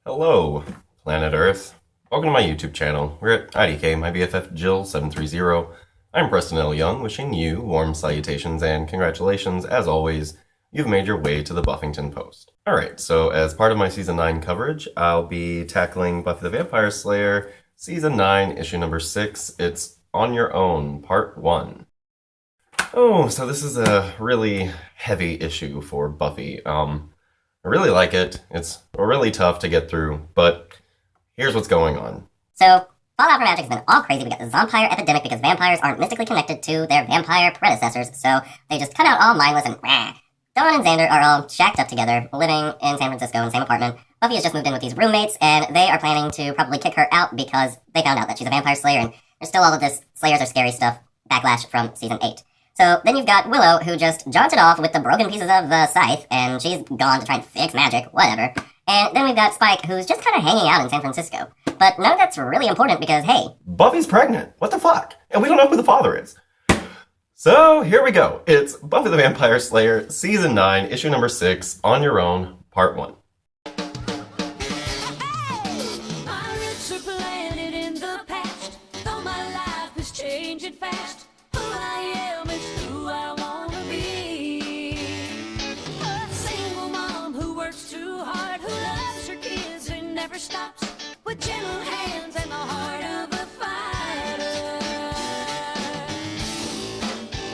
Hello, planet Earth. Welcome to my YouTube channel. We're at IDK, my BFF Jill 730. I'm Preston L. Young, wishing you warm salutations and congratulations. As always, you've made your way to the Buffington Post. Alright, so as part of my Season 9 coverage, I'll be tackling Buffy the Vampire Slayer, Season 9, Issue number 6. It's On Your Own, Part 1. Oh, so this is a really heavy issue for Buffy. I really like it. It's really tough to get through, but here's what's going on. So, Fallout for Magic's been all crazy. We got the zombie epidemic because vampires aren't mystically connected to their vampire predecessors, so they just cut out all mindless and rah. Dawn and Xander are all shacked up together, living in San Francisco in the same apartment. Buffy has just moved in with these roommates, and they are planning to probably kick her out because they found out that she's a vampire slayer, and there's still all of this Slayers are scary stuff backlash from Season 8. So then you've got Willow, who just jaunted off with the broken pieces of the scythe, and she's gone to try and fix magic, whatever. And then we've got Spike, who's just kind of hanging out in San Francisco. But none of that's really important because, hey, Buffy's pregnant. What the fuck? And we don't know who the father is. So here we go. It's Buffy the Vampire Slayer, Season 9, Issue number 6, On Your Own, Part 1. Stops with gentle hands and the heart of a fighter.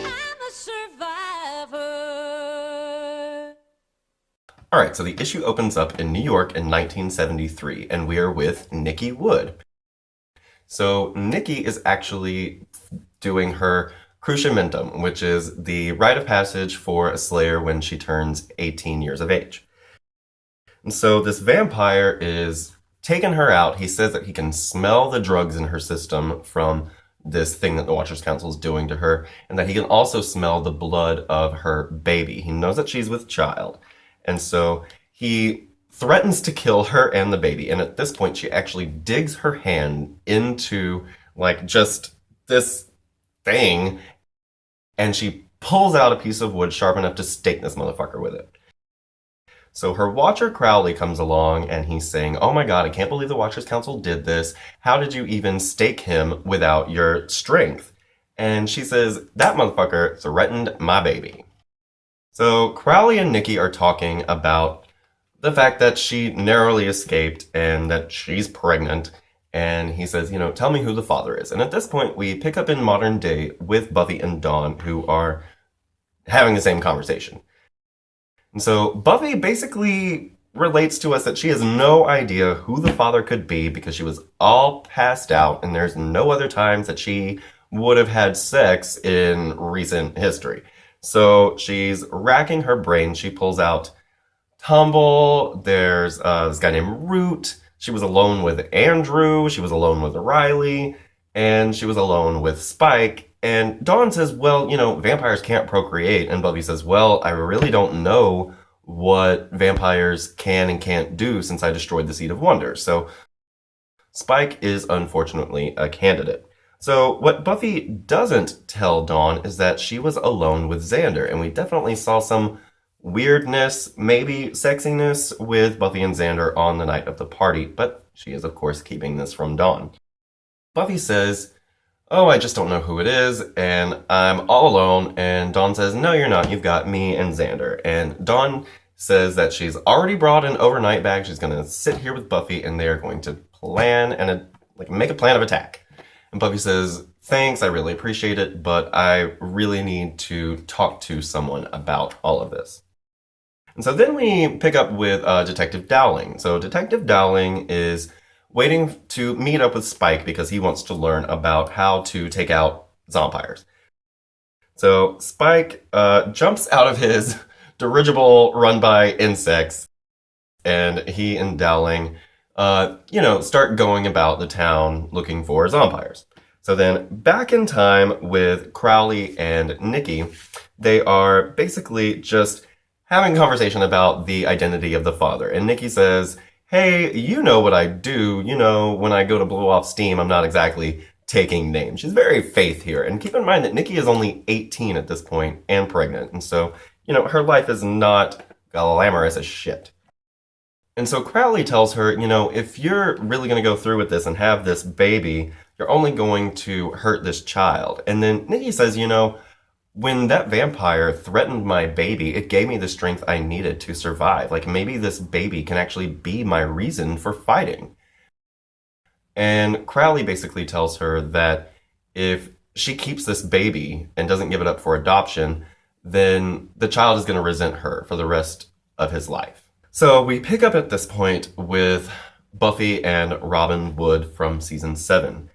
I'm a survivor. Alright, so the issue opens up in New York in 1973, and we are with Nikki Wood. So Nikki is actually doing her cruciamentum, which is the rite of passage for a Slayer when she turns 18 years of age. And so this vampire is taking her out. He says that he can smell the drugs in her system from this thing that the Watchers Council is doing to her, and that he can also smell the blood of her baby. He knows that she's with child. And so he threatens to kill her and the baby. And at this point, she actually digs her hand into, like, just this thing, and she pulls out a piece of wood sharp enough to stake this motherfucker with it. So her watcher Crowley comes along and he's saying, oh my god, I can't believe the Watchers Council did this. How did you even stake him without your strength? And she says, that motherfucker threatened my baby. So Crowley and Nikki are talking about the fact that she narrowly escaped and that she's pregnant. And he says, tell me who the father is. And at this point, we pick up in modern day with Buffy and Dawn, who are having the same conversation. And so Buffy basically relates to us that she has no idea who the father could be because she was all passed out and there's no other times that she would have had sex in recent history. So she's racking her brain. She pulls out Tumble. There's this guy named Root. She was alone with Andrew. She was alone with Riley. And she was alone with Spike. And Dawn says, well, vampires can't procreate. And Buffy says, well, I really don't know what vampires can and can't do since I destroyed the Seed of Wonder. So Spike is unfortunately a candidate. So what Buffy doesn't tell Dawn is that she was alone with Xander. And we definitely saw some weirdness, maybe sexiness with Buffy and Xander on the night of the party. But she is, of course, keeping this from Dawn. Buffy says, oh, I just don't know who it is, and I'm all alone. And Dawn says, no, you're not. You've got me and Xander. And Dawn says that she's already brought an overnight bag. She's going to sit here with Buffy, and they're going to plan and make a plan of attack. And Buffy says, thanks, I really appreciate it, but I really need to talk to someone about all of this. And so then we pick up with Detective Dowling. So Detective Dowling is waiting to meet up with Spike because he wants to learn about how to take out zompires. So Spike jumps out of his dirigible run by insects, and he and Dowling, start going about the town looking for zompires. So then back in time with Crowley and Nikki, they are basically just having a conversation about the identity of the father. And Nikki says, hey, you know what I do. When I go to blow off steam, I'm not exactly taking names. She's very Faith here. And keep in mind that Nikki is only 18 at this point and pregnant. And so, her life is not glamorous as shit. And so Crowley tells her, if you're really going to go through with this and have this baby, you're only going to hurt this child. And then Nikki says, when that vampire threatened my baby, it gave me the strength I needed to survive. Like maybe this baby can actually be my reason for fighting. And Crowley basically tells her that if she keeps this baby and doesn't give it up for adoption, then the child is going to resent her for the rest of his life. So we pick up at this point with Buffy and Robin Wood from season 7.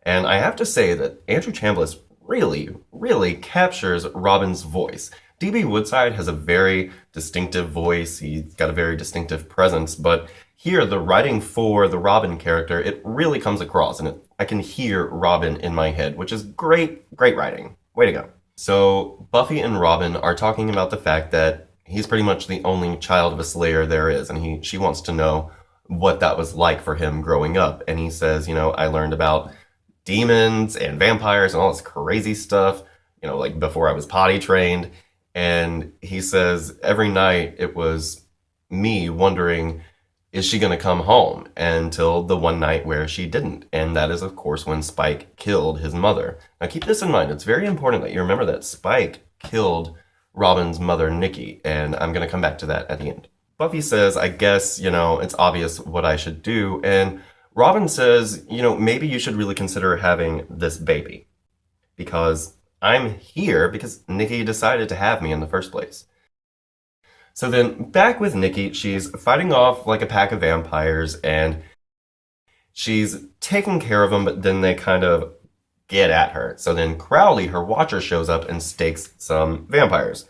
And I have to say that Andrew Chambliss really, really captures Robin's voice. D.B. Woodside has a very distinctive voice. He's got a very distinctive presence. But here, the writing for the Robin character, it really comes across. And I can hear Robin in my head, which is great, great writing. Way to go. So Buffy and Robin are talking about the fact that he's pretty much the only child of a Slayer there is, and she wants to know what that was like for him growing up. And he says, I learned about demons and vampires and all this crazy stuff, like before I was potty trained. And he says every night it was me wondering, is she going to come home? Until the one night where she didn't. And that is, of course, when Spike killed his mother. Now keep this in mind. It's very important that you remember that Spike killed Robin's mother, Nikki, and I'm going to come back to that at the end. Buffy says, I guess, it's obvious what I should do, and Robin says, maybe you should really consider having this baby, because I'm here because Nikki decided to have me in the first place. So then, back with Nikki, she's fighting off like a pack of vampires, and she's taking care of them, but then they kind of get at her. So then Crowley, her watcher, shows up and stakes some vampires.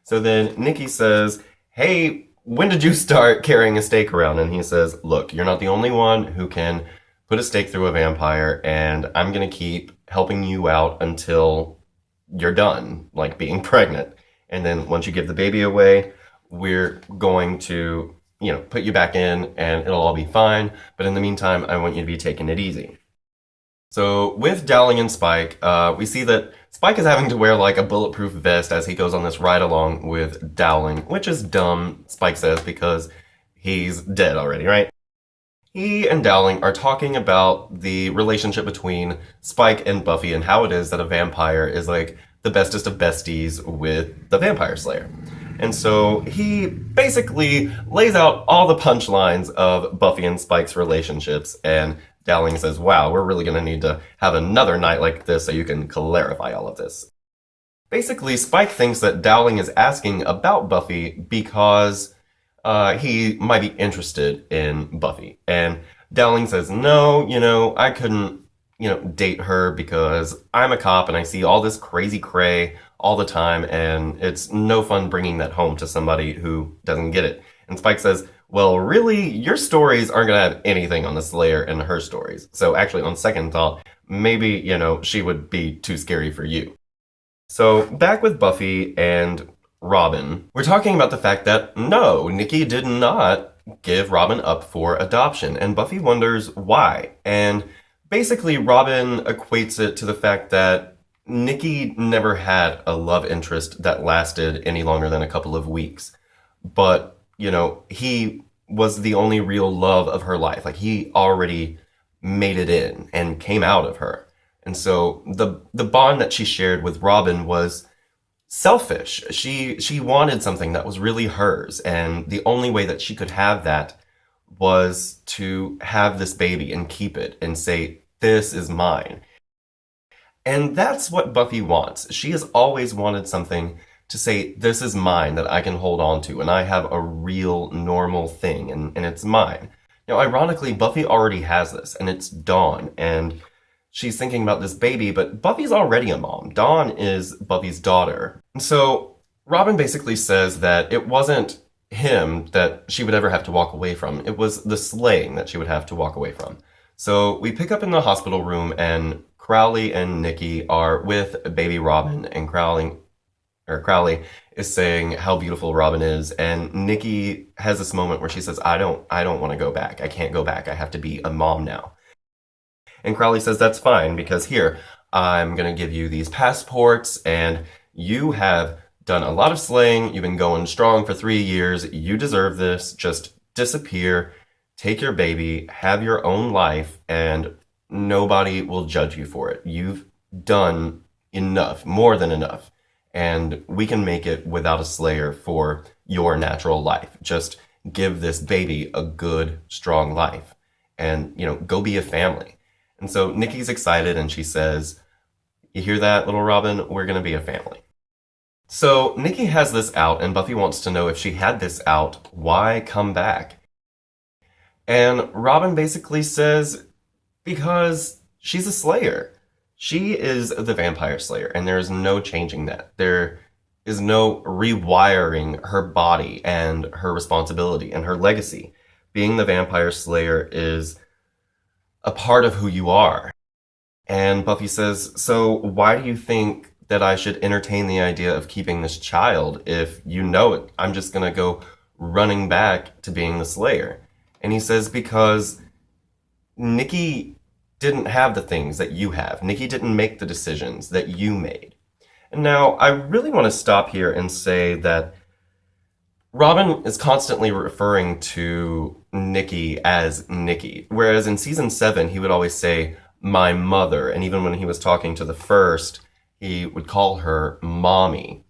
So then Nikki says, hey, when did you start carrying a stake around? And he says, look, you're not the only one who can put a stake through a vampire, and I'm going to keep helping you out until you're done, like being pregnant. And then once you give the baby away, we're going to, put you back in and it'll all be fine. But in the meantime, I want you to be taking it easy. So with Dowling and Spike, we see that Spike is having to wear like a bulletproof vest as he goes on this ride along with Dowling, which is dumb, Spike says, because he's dead already, right? He and Dowling are talking about the relationship between Spike and Buffy and how it is that a vampire is like the bestest of besties with the vampire slayer. And so he basically lays out all the punchlines of Buffy and Spike's relationships, and Dowling says, wow, we're really going to need to have another night like this so you can clarify all of this. Basically, Spike thinks that Dowling is asking about Buffy because he might be interested in Buffy. And Dowling says, no, I couldn't, date her because I'm a cop and I see all this crazy cray all the time, and it's no fun bringing that home to somebody who doesn't get it. And Spike says, well, really, your stories aren't going to have anything on the Slayer and her stories. So actually, on second thought, maybe, she would be too scary for you. So back with Buffy and Robin, we're talking about the fact that, no, Nikki did not give Robin up for adoption. And Buffy wonders why. And basically, Robin equates it to the fact that Nikki never had a love interest that lasted any longer than a couple of weeks. But he was the only real love of her life. Like, he already made it in and came out of her. And so the bond that she shared with Robin was selfish. She wanted something that was really hers. And the only way that she could have that was to have this baby and keep it and say, this is mine. And that's what Buffy wants. She has always wanted something to say, this is mine that I can hold on to, and I have a real normal thing, and it's mine. Now, ironically, Buffy already has this, and it's Dawn, and she's thinking about this baby, but Buffy's already a mom. Dawn is Buffy's daughter. And so Robin basically says that it wasn't him that she would ever have to walk away from. It was the slaying that she would have to walk away from. So we pick up in the hospital room, and Crowley and Nikki are with baby Robin, and Crowley is saying how beautiful Robin is, and Nikki has this moment where she says, I don't want to go back. I can't go back. I have to be a mom now. And Crowley says, that's fine, because here, I'm going to give you these passports, and you have done a lot of slaying. You've been going strong for 3 years. You deserve this. Just disappear, take your baby, have your own life, and nobody will judge you for it. You've done enough, more than enough. And we can make it without a slayer for your natural life. Just give this baby a good, strong life. And, go be a family. And so Nikki's excited and she says, "You hear that, little Robin? We're going to be a family." So Nikki has this out, and Buffy wants to know, if she had this out, why come back? And Robin basically says, because she's a slayer. She is the vampire slayer, and there is no changing that. There is no rewiring her body and her responsibility and her legacy. Being the vampire slayer is a part of who you are. And Buffy says, "So why do you think that I should entertain the idea of keeping this child if you know it? I'm just going to go running back to being the slayer." And he says, "Because Nikki didn't have the things that you have. Nikki didn't make the decisions that you made." And now I really want to stop here and say that Robin is constantly referring to Nikki as Nikki, whereas in season 7 he would always say "my mother," and even when he was talking to the first, he would call her mommy.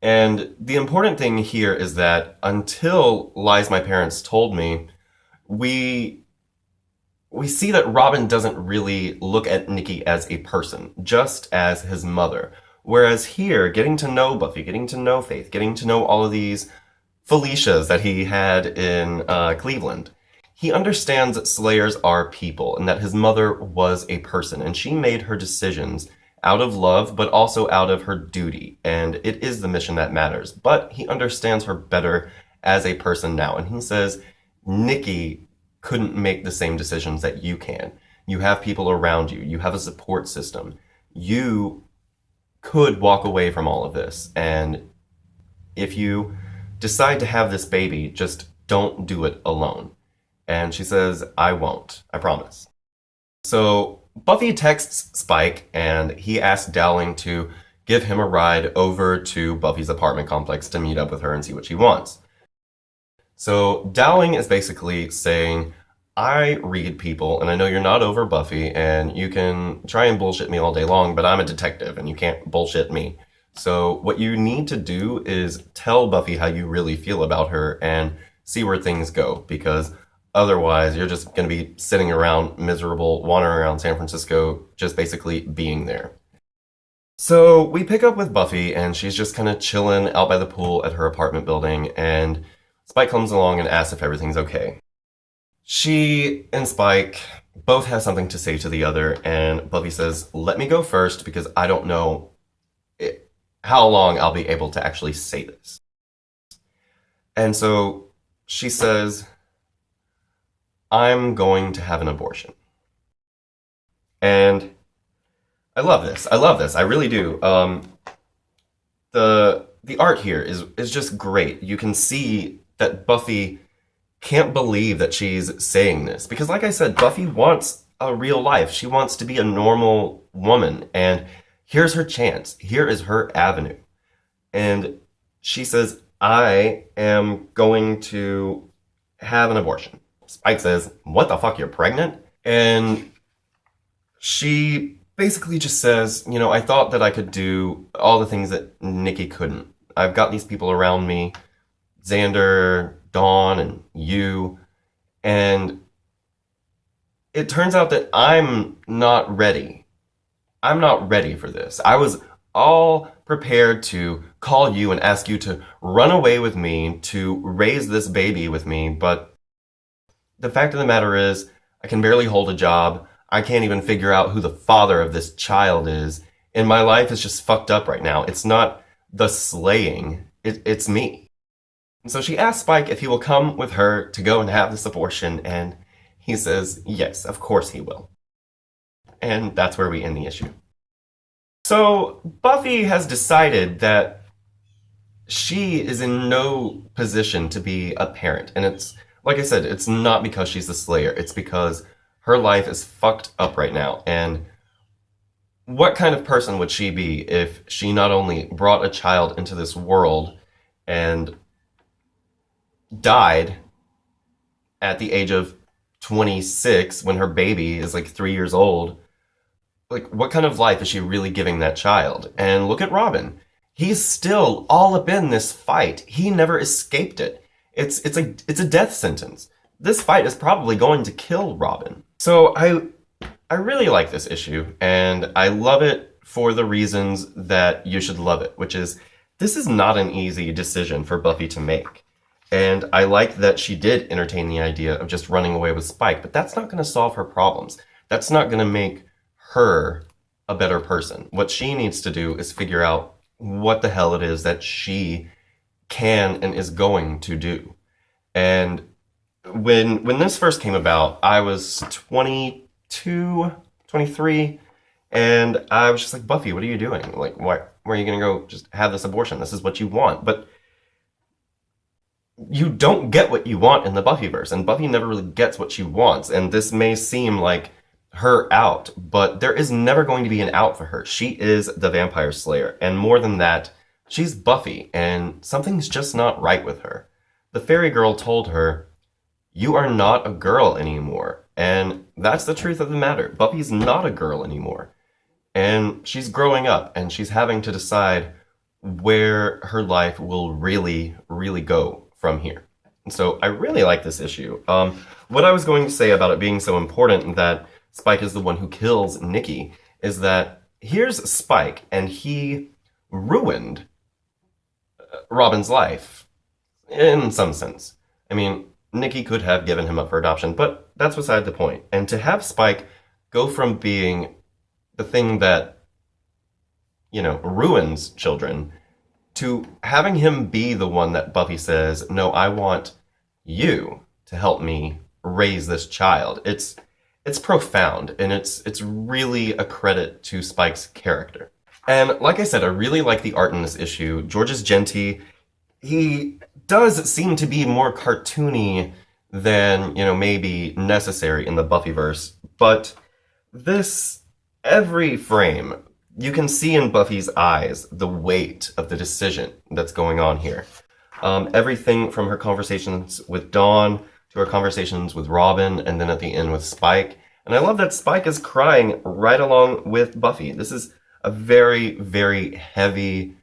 And the important thing here is that until Lies My Parents Told Me, we see that Robin doesn't really look at Nikki as a person, just as his mother. Whereas here, getting to know Buffy, getting to know Faith, getting to know all of these Felicias that he had in Cleveland, he understands that slayers are people and that his mother was a person, and she made her decisions out of love, but also out of her duty. And it is the mission that matters. But he understands her better as a person now. And he says, Nikki couldn't make the same decisions that you can. You have people around you. You have a support system. You could walk away from all of this. And if you decide to have this baby, just don't do it alone. And she says, "I won't. I promise." So Buffy texts Spike, and he asks Dowling to give him a ride over to Buffy's apartment complex to meet up with her and see what she wants. So Dowling is basically saying, "I read people, and I know you're not over Buffy, and you can try and bullshit me all day long, but I'm a detective, and you can't bullshit me. So what you need to do is tell Buffy how you really feel about her and see where things go, because otherwise you're just going to be sitting around miserable, wandering around San Francisco, just basically being there." So we pick up with Buffy, and she's just kind of chilling out by the pool at her apartment building, and Spike comes along and asks if everything's okay. She and Spike both have something to say to the other, and Buffy says, "Let me go first because I don't know how long I'll be able to actually say this." And so she says, "I'm going to have an abortion." And I love this. I really do. The art here is just great. You can see that Buffy can't believe that she's saying this. Because like I said, Buffy wants a real life. She wants to be a normal woman. And here's her chance. Here is her avenue. And she says, "I am going to have an abortion." Spike says, "What the fuck, you're pregnant?" And she basically just says, "I thought that I could do all the things that Nikki couldn't. I've got these people around me, Xander, Dawn, and you, and it turns out that I'm not ready. I'm not ready for this. I was all prepared to call you and ask you to run away with me, to raise this baby with me, but the fact of the matter is, I can barely hold a job. I can't even figure out who the father of this child is, and my life is just fucked up right now. It's not the slaying, it's me." And so she asks Spike if he will come with her to go and have this abortion, and he says, yes, of course he will. And that's where we end the issue. So Buffy has decided that she is in no position to be a parent. And it's, like I said, it's not because she's the slayer. It's because her life is fucked up right now. And what kind of person would she be if she not only brought a child into this world and died at the age of 26 when her baby is like 3 years old? Like, what kind of life is she really giving that child? And look at Robin. He's still all up in this fight. He never escaped it. It's a death sentence. This fight is probably going to kill Robin. So I really like this issue, and I love it for the reasons that you should love it, which is this is not an easy decision for Buffy to make. And I like that she did entertain the idea of just running away with Spike, but that's not going to solve her problems. That's not going to make her a better person. What she needs to do is figure out what the hell it is that she can and is going to do. And when this first came about, I was 22, 23, and I was just like, Buffy, what are you doing? Like, why are you going to go just have this abortion? This is what you want. But you don't get what you want in the Buffyverse, and Buffy never really gets what she wants. And this may seem like her out, but there is never going to be an out for her. She is the vampire slayer, and more than that, she's Buffy, and something's just not right with her. The fairy girl told her, you are not a girl anymore, and that's the truth of the matter. Buffy's not a girl anymore, and she's growing up, and she's having to decide where her life will really, really go from here. And so I really like this issue. What I was going to say about it being so important that Spike is the one who kills Nikki is that here's Spike, and he ruined Robin's life in some sense. I mean, Nikki could have given him up for adoption, but that's beside the point. And to have Spike go from being the thing that, ruins children to having him be the one that Buffy says, no, I want you to help me raise this child. It's profound, and it's really a credit to Spike's character. And like I said, I really like the art in this issue. Georges Genti, he does seem to be more cartoony than, maybe necessary in the Buffyverse, but every frame, you can see in Buffy's eyes the weight of the decision that's going on here. Everything from her conversations with Dawn to her conversations with Robin, and then at the end with Spike. And I love that Spike is crying right along with Buffy. This is a very, very heavy,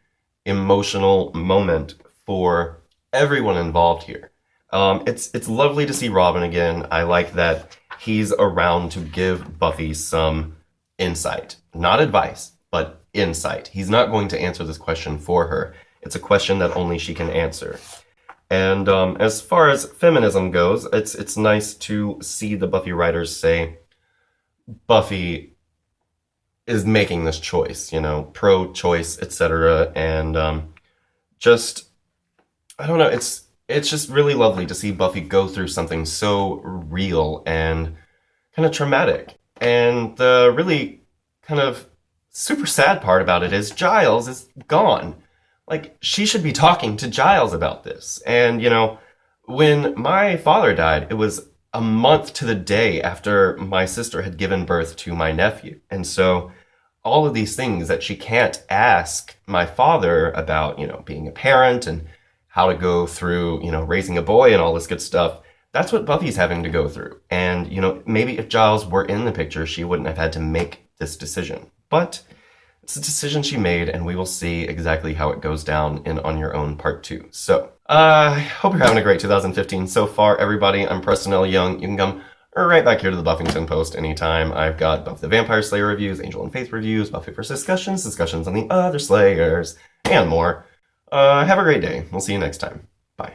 emotional moment for everyone involved here. It's lovely to see Robin again. I like that he's around to give Buffy some insight. Not advice, but insight. He's not going to answer this question for her. It's a question that only she can answer. And as far as feminism goes, it's nice to see the Buffy writers say Buffy is making this choice, pro-choice, etc. And I don't know, it's just really lovely to see Buffy go through something so real and kind of traumatic. And the really kind of super sad part about it is Giles is gone. Like, she should be talking to Giles about this. And, when my father died, it was a month to the day after my sister had given birth to my nephew. And so all of these things that she can't ask my father about, being a parent and how to go through, raising a boy and all this good stuff, that's what Buffy's having to go through. And, maybe if Giles were in the picture, she wouldn't have had to make this decision. But it's a decision she made, and we will see exactly how it goes down in On Your Own Part 2. So, I hope you're having a great 2015 so far, everybody. I'm Preston L. Young. You can come right back here to the Buffington Post anytime. I've got Buffy the Vampire Slayer reviews, Angel and Faith reviews, Buffy First discussions on the other Slayers, and more. Have a great day. We'll see you next time. Bye.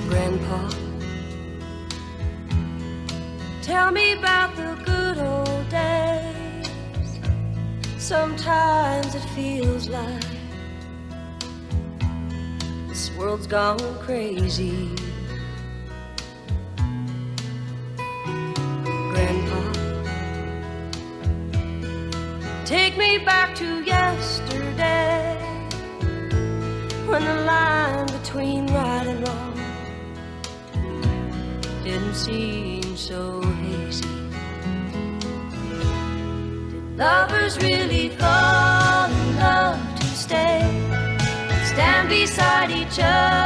Grandpa, tell me about the good old days. Sometimes it feels like this world's gone crazy. me back to yesterday, when the line between right and wrong didn't seem so hazy. Did lovers really fall in love to stay and stand beside each other